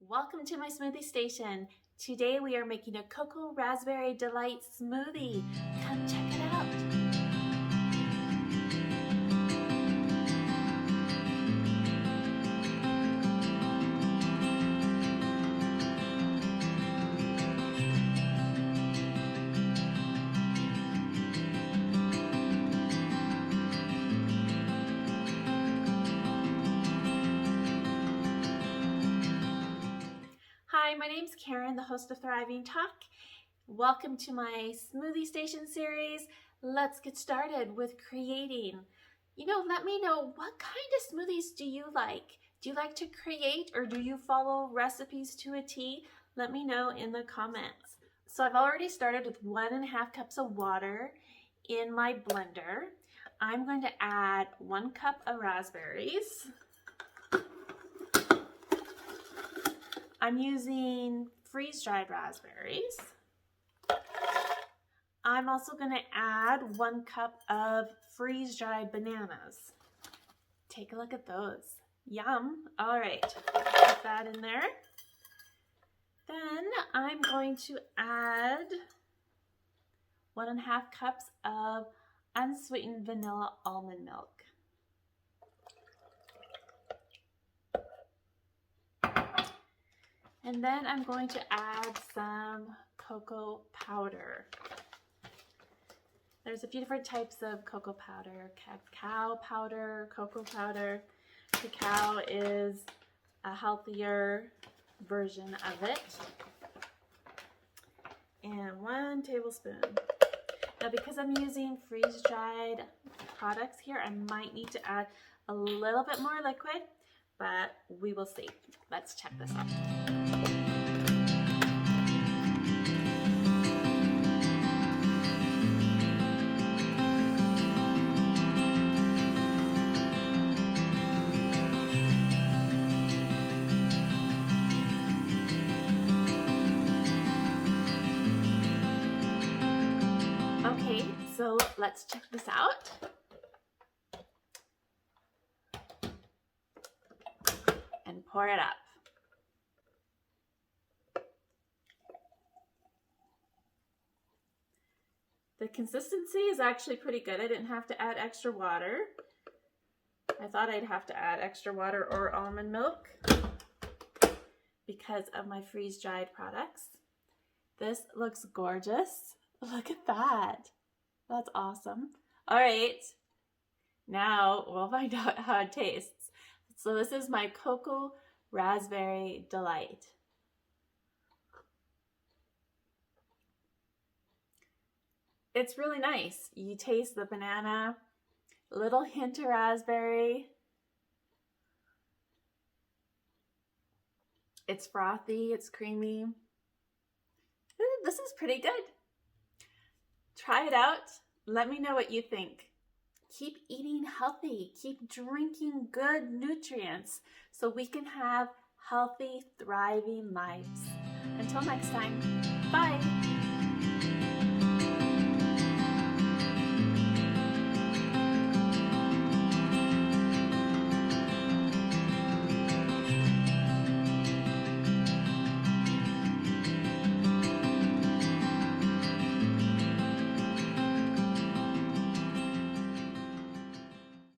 Welcome to my smoothie station. Today we are making a cocoa raspberry delight smoothie. Come check it out. Hi, my name's Karen, the host of Thriving Talk. Welcome to my smoothie station series. Let's get started with creating. Let me know, what kind of smoothies do you like? Do you like to create, or do you follow recipes to a T? Let me know in the comments. So I've already started with 1.5 cups of water in my blender. I'm going to add 1 cup of raspberries. I'm using freeze-dried raspberries. I'm also going to add 1 cup of freeze-dried bananas. Take a look at those. Yum. All right, put that in there. Then I'm going to add 1.5 cups of unsweetened vanilla almond milk. And then I'm going to add some cocoa powder. There's a few different types of cocoa powder: cacao powder, cocoa powder. Cacao is a healthier version of it. And 1 tablespoon. Now, because I'm using freeze-dried products here, I might need to add a little bit more liquid, but we will see. Let's check this out. Okay, so let's check this out. And pour it up. The consistency is actually pretty good. I didn't have to add extra water. I thought I'd have to add extra water or almond milk because of my freeze-dried products. This looks gorgeous. Look at that. That's awesome. All right, now we'll find out how it tastes. So this is my cocoa raspberry delight. It's really nice. You taste the banana, a little hint of raspberry. It's frothy, it's creamy. This is pretty good. Try it out. Let me know what you think. Keep eating healthy. Keep drinking good nutrients so we can have healthy, thriving lives. Until next time, bye.